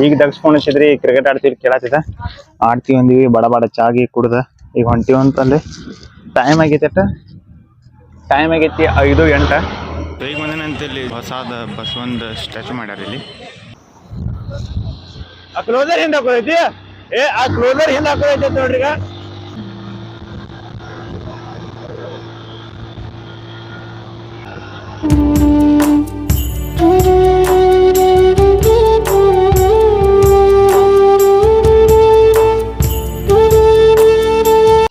ಈಗ ದಗ್ಸ್ಕೊಂಡು ಹಚ್ಚಿದ್ರಿ ಕ್ರಿಕೆಟ್ ಆಡ್ತೀವಿ ಕೇಳತ್ತಿದ ಆಡ್ತೀವಿ ಅಂದಿವಿ ಬಡ ಬಡ ಚಾಗಿ ಕುಡ್ದ ಈಗ ಹೊಂಟಿವಿ ಅಂತಲ್ಲಿ ಟೈಮ್ ಆಗೈತಿ ಟೈಮ್ ಆಗೈತಿ 5:08 ಈಗ ಬಂದೇನಂತ ಇಲ್ಲಿ ಹೊಸಾದ ಬಸವಂದ ಸ್ಟ್ಯಾಚು ಮಾಡ್ಯಾರ ಇಲ್ಲಿ ಆ ಕ್ಲೋಸರ್ ಹಿಂದೆ ಹಾಕೋದೈತಿ ಆ ಕ್ಲೋಸರ್ ಹಿಂದೆ ಹಾಕೋದೈತಿ ನೋಡ್ರಿ ಈಗ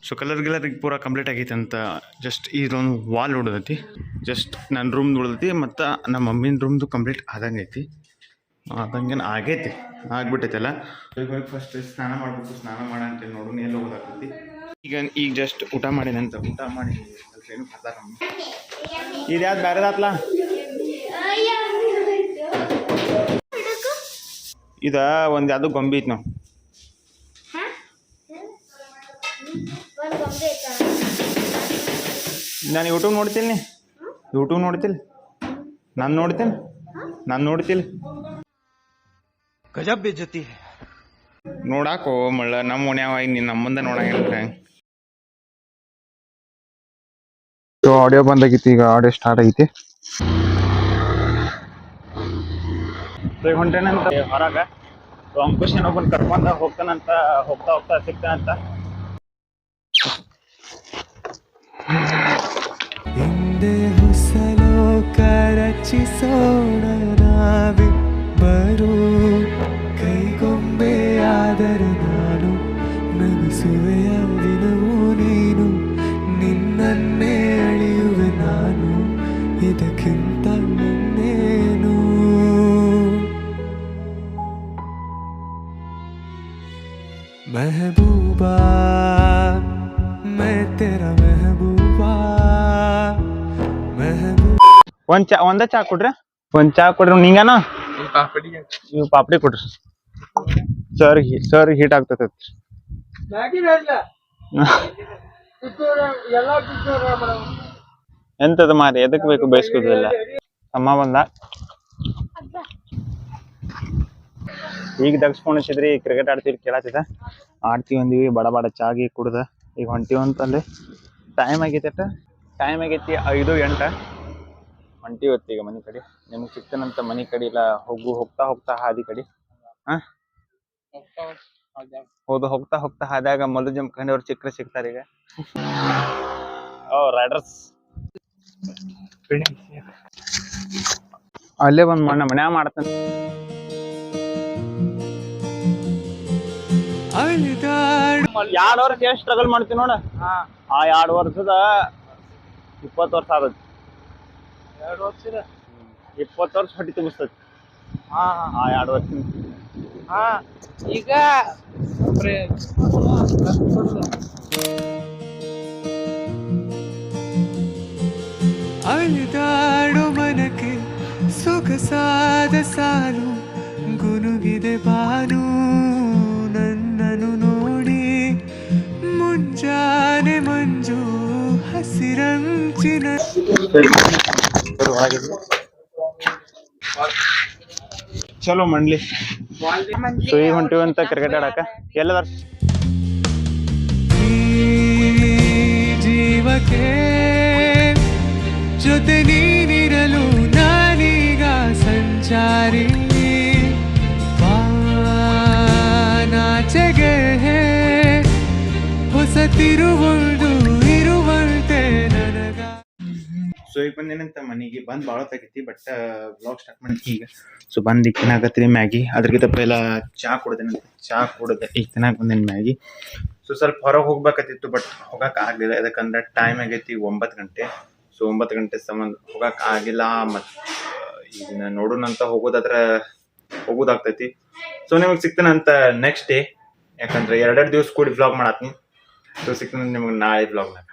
ಸೊ ಕಲರ್ ಪೂರಾ ಕಂಪ್ಲೀಟ್ ಆಗೈತೆ ಅಂತ ಜಸ್ಟ್ ಇದೊಂದು ವಾಲ್ ಉಳಿದೈತಿ ಜಸ್ಟ್ ನನ್ನ ರೂಮ್ದು ಉಳಿದೈತಿ ಮತ್ತು ನಮ್ಮ ಮಮ್ಮಿನ ರೂಮ್ದು ಕಂಪ್ಲೀಟ್ ಆದಂಗೆ ಐತಿ ಆದಂಗೇನು ಆಗೈತಿ ಆಗ್ಬಿಟ್ಟೈತಲ್ಲ ಈಗ ಫಸ್ಟ್ ಸ್ನಾನ ಮಾಡಬೇಕು ಸ್ನಾನ ಮಾಡಂತ ನೋಡೋಣ ಎಲ್ಲ ಹೋಗೋದಾಗ್ತೈತಿ ಈಗ ಜಸ್ಟ್ ಊಟ ಮಾಡಿನಂತ ಊಟ ಮಾಡಿ ಏನು ಬರ್ತಾರ ಇದು ಯಾವ್ದು ಬೇರೆದಾತ್ಲ ಇದ ಒಂದು ಯಾವುದು ಗೊಂಬೆ ಐತಿ ನಾವು ನಾನು ಯೂಟ್ಯೂಬ್ ನೋಡ್ತೀನಿ ನಾನು ನೋಡ್ತೀನಿ ಗಜಬ್ ಬೇಜತಿ ನೋಡಾಕೋ ಮಳ್ಳ ನಮ್ಮ ಓಣ್ಯಾವ ನೀನು ನಮ್ಮ ಮುಂದೆ ನೋಡಂಗಿಲ್ಲ ಸೊ ಆಡಿಯೋ ಬಂದಾಗಿತ್ತು ಈಗ ಆಡಿಯೋ ಸ್ಟಾರ್ಟ್ ಆಗೈತಿ ಹೊಂಟೇನಂತ ಹೊರಗ ಅಂಕುಶ್ ಏನೊಬ್ಬನ್ ಕರ್ಕೊಂಡ ಹೋಗ್ತಾನಂತ ಹೋಗ್ತಾ ಸಿಗ್ತಾನಂತ ಹಿಂದೆ ಹೊಸಲೋಕ ರಚಿಸೋಣ ನಾವಿಬ್ಬರು ಕೈಗೊಂಬೆಯಾದರೆ ನಾನು ನಗಿಸುವೆಯ ದಿನವೂ ನೀನು ನಿನ್ನನ್ನೇ ಅಳಿಯುವೆ ನಾನು ಇದಕ್ಕಿಂತ ಇನ್ನೇನು ಮೆಹಬೂಬಾ मैं तेरा महबूबा ಒಂದ ಚಾ ಕೊಡ್ರಿ ನಿಂಗನ ನೀವು ಪಾಪಡಿ ಕೊಡ್ರಿ ಸರ್ ಹೀಟ್ ಆಗ್ತೈತಿ ಎಂತದ ಮಾರಿ ಎದಕ್ ಬೇಕು ಬಯಸ್ಕೋದಿಲ್ಲ ಅಮ್ಮ ಬಂದ ಈಗ ದಗ್ಸ್ಕೊಂಡು ಹಚ್ಚಿದ್ರಿ ಕ್ರಿಕೆಟ್ ಆಡ್ತೀವಿ ಕೇಳತ್ತಿದ ಆಡ್ತೀವಿ ಅಂದಿವಿ ಬಡ ಬಡ ಚಾಗಿ ಕುಡ್ದ ಈಗ ಹೊಂಟಿವಿ ಅಂತಲ್ಲಿ ಟೈಮ್ ಆಗೈತಿ 5:08 ಹೊಂಟಿವಿ ಈಗ ಮನೆ ಕಡೆ ನಿಮ್ಗೆ ಸಿಗ್ತಾನಂತ ಮನೆ ಕಡೆ ಇಲ್ಲ ಹೋಗ್ತಾ ಹಾದಿ ಕಡೆ ಹೋಗ್ತಾ ಹಾದ್ಯಾಗ ಮಲ್ಲು ಜಂಪ್ಕಂಡವ್ರು ಚಿಕ್ಕರೆ ಸಿಗ್ತಾರೆ ಈಗ ರೈಡರ್ಸ್ ಅಲ್ಲೇ ಬಂದ್ ಮನ್ಯಾಗ ಮಾಡ್ತಾನೆ 2 ವರ್ಷ ಎಷ್ಟು ಸ್ಟ್ರಗಲ್ ಮಾಡ್ತೀವಿ ನೋಡ ಆ 2 ವರ್ಷದ 20 ವರ್ಷ ಆಗತ್ತೆ 2 ವರ್ಷದ 20 ವರ್ಷ ಹೊಟ್ಟಿ ತುಂಬಿಸ್ತೈತಿ ಆ 2 ವರ್ಷ ಈಗ ಅಳಿದಾಡು ಮನಕ್ಕೆ ಸೊಗಸಾದ ಸಾಲು ಗುನುಗಿದೆ ಬಾನು ನನ್ನನು ನೋಡಿ ಮುಂಜಾನೆ ಮಂಜು ಹಸಿರಂಚಿನ ಚಲೋ ಮಂಡ್ಲಿ ಸೊ ಈಗ ಹೊಂಟಿವಂತ ಕ್ರಿಕೆಟ್ ಆಡಕ ಎಲ್ಲದಾರ ಜೀವಕ್ಕೆ ಜೊತೆ ನೀನಿರಲು ನಾನೀಗ ಸಂಚಾರಿ ನಾಚೆಗೆ ಹೊಸ ತಿರುವುದು ಇರುವಂತೆ ನನಗ ಸೊ ಈಗ ಬಂದೇನಂತ ಮನೆಗೆ ಬಂದ್ ಭಾಳ ಆಗೈತಿ ಬಟ್ ಬ್ಲಾಗ್ ಸ್ಟಾರ್ಟ್ ಮಾಡಿ ಈಗ ಸೊ ಬಂದು ಈಗ ತಿನ್ನಾಕತ್ರಿ ಮ್ಯಾಗಿ ಅದ್ರಗಿಂತ ಪೆಹ್ಲ ಚಾ ಕುಡ್ದೆ ಈಗ ತಿನ್ನಾಕ ಬಂದೇನಿ ಮ್ಯಾಗಿ ಸೊ ಸ್ವಲ್ಪ ಹೊರಗೆ ಹೋಗ್ಬೇಕತ್ತಿತ್ತು ಬಟ್ ಹೋಗಕ್ ಆಗ್ಲಿಲ್ಲ ಯಾಕಂದ್ರೆ ಟೈಮ್ ಆಗೈತಿ 9 ಗಂಟೆ ಸೊ 9 ಗಂಟೆ ಸಂಬಂಧ ಹೋಗಕ್ ಆಗಿಲ್ಲ ಮತ್ತು ಈಗ ನೋಡೋಣಂತ ಹೋಗೋದಾಗ್ತೈತಿ ಸೊ ನಿಮಗೆ ಸಿಗ್ತಾನಂತ ನೆಕ್ಸ್ಟ್ ಡೇ ಯಾಕಂದ್ರೆ 2 ದಿವಸ ಕೂಡಿ ವ್ಲಾಗ್ ಮಾಡತ್ತೀನಿ ಸೊ ಸಿಗ್ತಾನೆ ನಿಮಗೆ ನಾಳೆ ವ್ಲಾಗ್ನಾಗ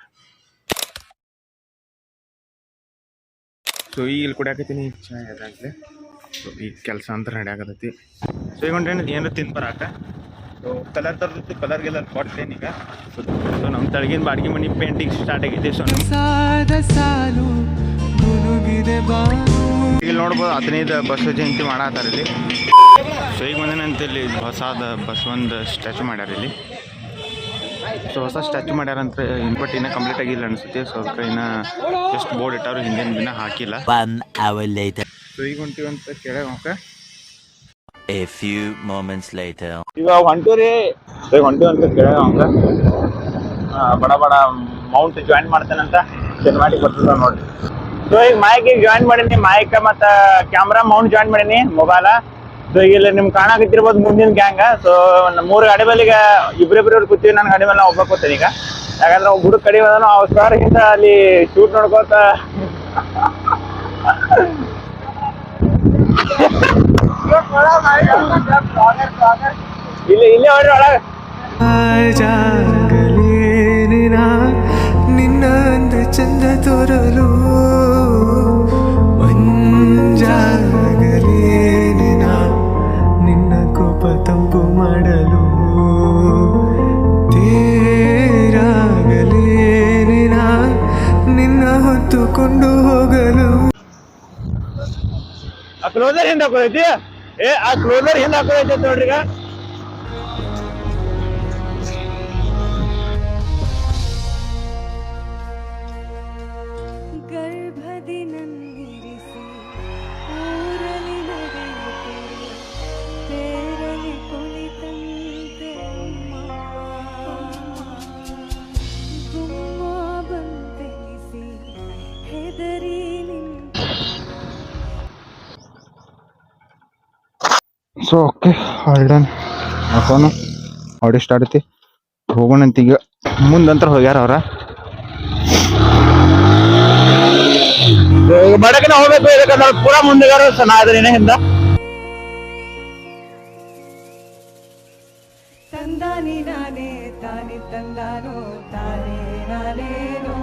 ಸೊ ಈಗ ಇಲ್ಲಿ ಕುಡಿಯಾಕತ್ತೀನಿ ಚಾ ಅದಾಗಲಿ ಸೊ ಈಗ ಕೆಲಸ ಅಂತ ನಡೆಯಾಕತ್ತೈತಿ ಸೊ ಈಗ ಹೊಂಟೇನು ಏನಾರ ತಿಂದು ಬರಾಕ ಸೊ ಕಲರ್ ತರದಿತ್ತು ಕಲರ್ಗೆಲ್ಲ ಕೊಡ್ತೇನೆ ಈಗ ಸೊ ನಮ್ಮ ತಳಗಿನ ಬಾಡಿಗೆ ಮನೆ ಪೇಂಟಿಂಗ್ ಸ್ಟಾರ್ಟ್ ಆಗೈತಿ ಸೊ ಸಾಲು ಗುನುಗಿದೆ ಬಾನು ಇಲ್ಲಿ ನೋಡ್ಬೋದು 15 ಬಸವ ಜಯಂತಿ ಮಾಡತ್ತಾರ ಇಲ್ಲಿ. ಸೊ ಈಗ ಬಂದೇನಂತ ಇಲ್ಲಿ ಹೊಸಾದ ಬಸವಂದು ಸ್ಟ್ಯಾಚು ಮಾಡ್ಯಾರ ಇಲ್ಲಿ. ಸೊ ಹೊಸ ಸ್ಟ್ಯಾಚು ಮಾಡ್ಯಾರಂತ ಬಟ್ ಇನ್ನೂ ಕಂಪ್ಲೀಟ್ ಆಗಿಲ್ಲ ಅನಿಸುತ್ತೆ. ಸೊ ಅದಕ್ಕೆ ಇನ್ನೂ ಎಷ್ಟು ಬೋರ್ಡ್ ಇಟ್ಟವ್ರು ಹಿಂದಿನ ದಿನ ಹಾಕಿಲ್ಲ. 1 hour later. ಸೊ ಈಗ ಹೊಂಟಿವಂತ ಕೆಳಗೆ ಹೋಗಕ್ಕೆ A few moments later. ಇವಾಗ ಹೊಂಟಿವಂತ ಕೆಳಗೆ ಹೋಗಕ್ಕೆ ಬಡ ಬಡ ಮೌಂಟ್ ಜಾಯಿನ್ ಮಾಡ್ತೇನಂತ ಶನಿವಾರ ಬರ್ತದ ನೋಡ್ರಿ. ಸೊ ಈಗ ಮೈಕಿಗೆ ಜಾಯಿನ್ ಮಾಡೀನಿ, ಮೈಕ್ ಮತ್ತು ಕ್ಯಾಮ್ರಾ ಮೌಂಟ್ ಜಾಯಿನ್ ಮಾಡೀನಿ ಮೊಬೈಲ. ಸೊ ಈಗ ಇಲ್ಲಿ ನಿಮ್ಗೆ ಕಾಣಕತ್ತಿರ್ಬೋದು ಮುಂದಿನ ಗ್ಯಾಂಗ. ಸೊ 3 ಗಾಡಿ ಮೇಲಿಗೆ ಇಬ್ಬರಿಬ್ಬರು ಕೂತೀವಿ. ನನ್ನ ಗಾಡಿ ಮೇಲೆ ನಾವು ಒಬ್ಬ ಕೂತೀನಿ ಈಗ. ಯಾಕಂದ್ರೆ ಒಬ್ಬ ಹುಡುಗ ಕಡಿ ಬಂದನು ಅವಸರದಿಂದ ಅಲ್ಲಿ ಶೂಟ್ ನೋಡ್ಕೋತ ಇಲ್ಲೇ ಹೊಡ್ರಿ ಒಳಗೆ. ಜಾಗಲೇನ ನಿನ್ನ ಅಂದ ಚಂದ ತೋರಲು ಮಂಜಾಗಲೇನ ನಿನ್ನ ಕೋಪ ತಂಪು ಮಾಡಲು ತೇರಾಗಲೇನ ನಿನ್ನ ಹೊತ್ತುಕೊಂಡು ಹೋಗಲು. ಆ ಕ್ಲೋಸರ್ ಹಿಂದೆ ಹಾಕೋದೈತಿ. ಆ ಕ್ಲೋಸರ್ ಹಿಂದೆ ಹಾಕೋದೈತಿ ನೋಡ್ರಿ. ಈಗ ಗರ್ಭದಿ ನಂದಿರಿಸಿ ಊರಲಿ ನಡೆಯುತ್ತಿರು ತೇರಲಿ ಕುಳಿತಂತೆ ಗುಮ್ಮ ಬಂತೆಲಿಸಿ ಹೆದರಿ ಸೊ ಓಕೆ ಆಲ್ ಡನ್. ಹಾಕೋಣ ಆಡಿ ಸ್ಟಾರ್ಟ್ ಐತಿ. ಹೋಗೋಣಂತ ಈಗ. ಮುಂದಂತರ ಹೋಗ್ಯಾರ ಅವ್ರ. ಈಗ ಬಡಗಿನ ಹೋಗ್ಬೇಕು. ಇದಕ್ಕೆ ಪೂರಾ ಮುಂದೆಗಾರ ನಾ ಅದ್ರೇನ ಹಿಂದ ತಂದಾನಿ ನಾನೇ ತಾನಿ ತಂದಾನೋ ತಾನೇ ನಾನೇನೋ.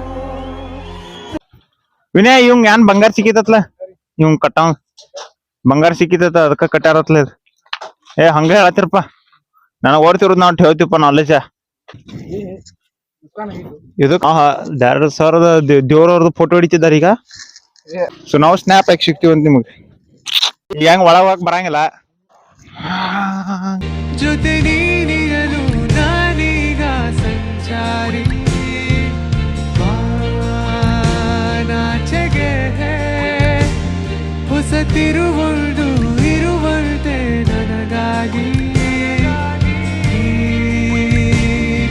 ವಿನಯ್ ಇವಂಗ ಏನ್ ಬಂಗಾರ ಸಿಕ್ಕಿತತ್ಲ, ಇವಂಗ್ ಕಟ್ಟಾವ್ ಬಂಗಾರ ಸಿಕ್ಕಿತತ್ತ ಅದಕ್ಕ ಕಟ್ಟಾರತ್ಲ. ಹಂಗ ಹೇಳತ್ತಿರಪ್ಪ, ನನಗೆ ಓಡ್ತಿರೋದು ನಾವು ಹೇಳ್ತೀವಪ್ಪ ನಾಲೆಜ. ಇದಕ್ಕೆ 2,000 ದೇವ್ರವ್ರದ್ದು ಫೋಟೋ ಹಿಡಿತಿದ್ದಾರೆ ಈಗ. ಸೊ ನಾವು ಸ್ನ್ಯಾಪ್ ಹಾಕಿ ಸಿಗ್ತೀವಂತ ನಿಮಗೆ. ಹೆಂಗ್ ಒಳಗೆ ಬರಂಗಿಲ್ಲ. ಜೊತೆ ನೀನಿರಲು ನಾನೀಗ ಸಂಚಾರಿ ನಾಚೆಗೆ ಹೊಸ ತಿರುವೊಂದು ಇರುವಂತೆ ನನಗಾಗಿ ಈ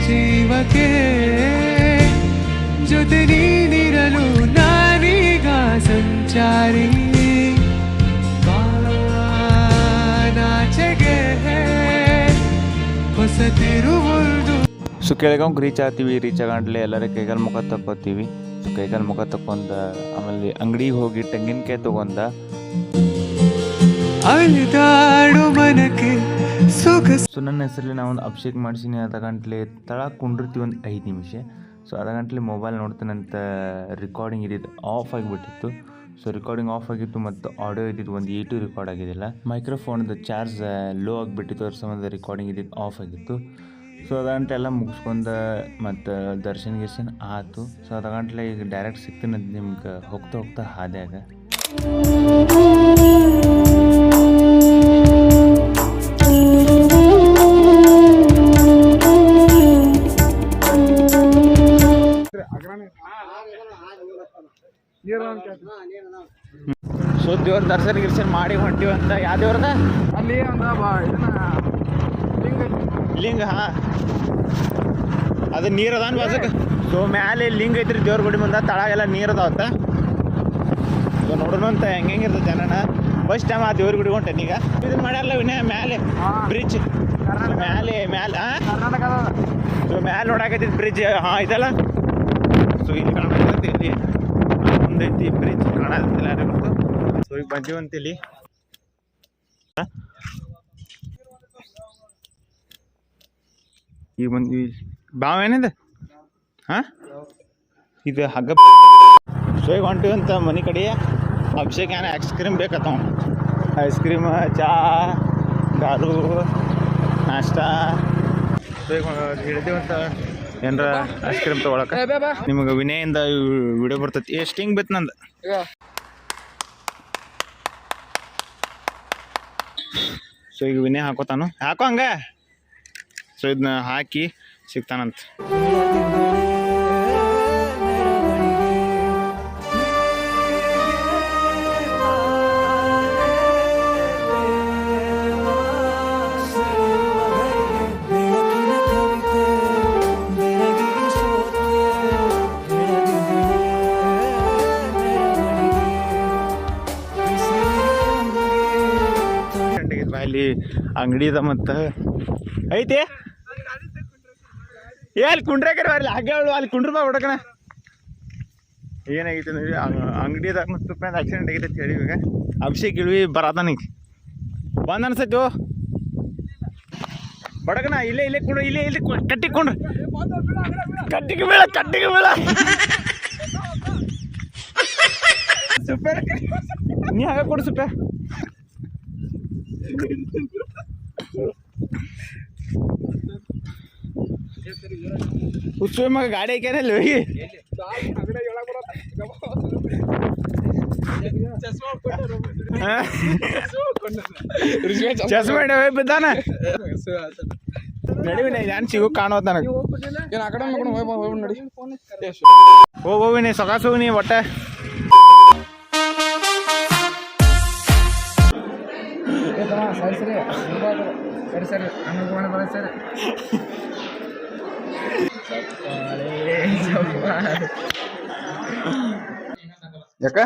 ಜೀವಕ್ಕೆ ಜೊತೆ ನೀನಿರಲು ನಾನೀಗ ಸಂಚಾರಿ ನಾಚೆಗೆ ಹೊಸ ತಿರುವೊಂದು. ಸೊ ಕೆಳಗಂಗೆ ರೀಚ್ ಆಗ್ತೀವಿ. ರೀಚ್ ಆಗಂಟ್ಲೆ ಎಲ್ಲರ ಕೈಗಾಲ ಮುಖ ತಕ್ಕೋತೀವಿ. ಸೊ ಕೈಗಾಲ ಮುಖ ತಕ್ಕೊಂಡ ಆಮೇಲೆ ಅಂಗಡಿಗೆ ಹೋಗಿ ತೆಂಗಿನಕಾಯಿ ತಗೊಂಡ ಅಲಿದಾಡು ಮನಕ್ಕೆ ಸುಖ. ಸೊ ನನ್ನ ಹೆಸರಲ್ಲಿ ನಾವು ಒಂದು ಅಭಿಷೇಕ್ ಮಾಡಿಸಿನಿ. ಅರ್ಧ ಗಂಟ್ಲೆ ತಳ ಕುಂಡಿರ್ತೀವಿ ಒಂದು 5 ನಿಮಿಷ. ಸೊ ಅರ್ಧ ಗಂಟ್ಲೆ ಮೊಬೈಲ್ ನೋಡ್ತಾನಂತ ರೆಕಾರ್ಡಿಂಗ್ ಇದ್ದಿದ್ದು ಆಫ್ ಆಗಿಬಿಟ್ಟಿತ್ತು. ಸೊ ರೆಕಾರ್ಡಿಂಗ್ ಆಫ್ ಆಗಿತ್ತು ಮತ್ತು ಆಡಿಯೋ ಇದ್ದಿದ್ದು ಒಂದು ಏಟು ರೆಕಾರ್ಡ್ ಆಗಿದ್ದಿಲ್ಲ. ಮೈಕ್ರೋಫೋನ್ದು ಚಾರ್ಜ್ ಲೋ ಆಗಿಬಿಟ್ಟಿತ್ತು, ಅದ್ರ ಸಂಬಂಧ ರೆಕಾರ್ಡಿಂಗ್ ಇದ್ದಿದ್ದು ಆಫ್ ಆಗಿತ್ತು. ಸೊ ಅರ್ಧ ಗಂಟೆ ಎಲ್ಲ ಮುಗಿಸ್ಕೊಂಡು ಮತ್ತು ದರ್ಶನ ಆಯ್ತು. ಸೊ ಅರ್ಧ ಗಂಟ್ಲೆ ಈಗ ಡೈರೆಕ್ಟ್ ಸಿಗ್ತೀನಿ ನಿಮ್ಗೆ ಹೋಗ್ತಾ ಹಾದ್ಯಾಗ. ಸೊ ದೇವ್ರ ದರ್ಶನ ಮಾಡಿ ಹೊಂಟಿವಂತ. ಯಾವ ದೇವ್ರದ ಅಲ್ಲಿ ಲಿಂಗ? ಹಾ, ಅದು ನೀರು ಅದಾನ ಬಾಜಕ್ಕೆ. ಸೊ ಮ್ಯಾಲೆ ಲಿಂಗ ಐತ್ರಿ ದೇವ್ರ ಗುಡಿ ಮುಂದೆ, ತಳಗೆಲ್ಲ ನೀರು ಅದಾವತ್ತ. ಸೊ ನೋಡೋಣ ಅಂತ ಹೆಂಗಿರ್ತದೆ ಜನನ. ಫಸ್ಟ್ ಟೈಮ್ ಆ ದೇವ್ರ ಗುಡಿ ಹೊಂಟೇನಿ ಈಗ. ಇದನ್ನ ಮಾಡ್ಯಾರಲ್ಲ ವಿನಯ ಮ್ಯಾಲೆ ಬ್ರಿಡ್ಜ್, ಮ್ಯಾಲೆ ಕರ್ನಾಟಕ ಸೊ ಮ್ಯಾಲೆ ನೋಡಾಕತ್ತಿದ್ ಬ್ರಿಡ್ಜ್. ಹಾಂ ಇದಲ್ಲ. ಸೊ ಇಲ್ಲಿ ಕಾಣಕತ್ತೈತಿ, ಇಲ್ಲಿ ಮುಂದೈತಿ ಬ್ರಿಡ್ಜ್ ಕಾಣತ್ತಿಲ್ಲ ಯಾರಿಗೂ. ಸೊ ಈಗ ಬಂದೀವಂತ ಇಲ್ಲಿ. ಈಗ ಬಂದ್ವಿ. ಬಾವೇನಿದೆ? ಹಾಂ, ಇದು ಹಗ್ಗ. ಸೊ ಈಗ ಹೊಂಟಿವಂತ ಮನೆ ಕಡೆ. ಅಭಿಷೇಕ್ ಏನೋ ಐಸ್ ಕ್ರೀಮ್ ಬೇಕತ್ತ. ಐಸ್ ಕ್ರೀಮ್, ಚಾ, ದಾರು, ನಾಷ್ಟ. ಸೊ ಈಗ ಹಿಡಿದೀವಂತ ಏನಾರ ಐಸ್ ಕ್ರೀಮ್ ತೊಗೊಳಕ್ಕೆ. ನಿಮಗೆ ವಿನಯಿಂದ ವಿಡಿಯೋ ಬರ್ತೈತಿ. ಎಷ್ಟು ಹಿಂಗೆ ಬೇಕು ನಂದು ಸೊ ಈಗ ವಿನಯ್ ಹಾಕೋತಾನು, ಹಾಕೋ ಹಂಗೆ. ಸೊ ಇದನ್ನ ಹಾಕಿ ಸಿಗ್ತಾನಂತ. ಅಲ್ಲಿ ಅಂಗಡಿ ಅದ ಮತ್ತು ಐತಿ ಅಲ್ಲಿ ಕುಂಡ್ರಾಕರ ಅಲ್ಲಿ ಹಾಗೆ ಅಲ್ಲಿ ಕುಂಡ್ರ ಬಾ ಹೊಡಕಣ. ಏನಾಗೈತೆ ನೋಡಿ ಅಂಗಡಿ ಅದಾಗ ಮತ್ತು ಆಕ್ಸಿಡೆಂಟ್ ಆಗೈತೆ ಅಂತ ಹೇಳಿ ಇವಾಗ ಅಭಿಷೇಕ್ ಇಳಿವಿ ಬರತಾನೀಗ ಬಂದು ಅನ್ಸತ್ತು ಹೊಡಕಣ. ಇಲ್ಲೇ ಇಲ್ಲೇ ಕುಂಡ್ರ, ಇಲ್ಲೇ ಇಲ್ಲಿ ಕಟ್ಟಿಗೆ ಕುಂಡ್ರ, ಕಟ್ಟಿಗೆ ಬೀಳ ಸುಪ್ಪೆ ನೀ ಹಾಗೆ ಕೊಡು ಸುಪ್ಪೆ. ಉತ್ಸವ ಮಗ ಗಾಡಿ ಹಾಕ್ಯಾನಲ್ಲ ಹೋಗಿ ಚಸ್ಮಾ ಇಡವೆ ಬಿದ್ದಾನ. ನಡಿವಿ ನಾನು ಸಿಗೋ ಕಾಣೋದ್ ನನಗೆ. ಹೋಗಿ ಸಕಾಸ ಹೋಗಿ ಒಟ್ಟೆ. ಸರಿ ಆಮೇಲೆ ಬರ ಸರಿ. ಯಾಕ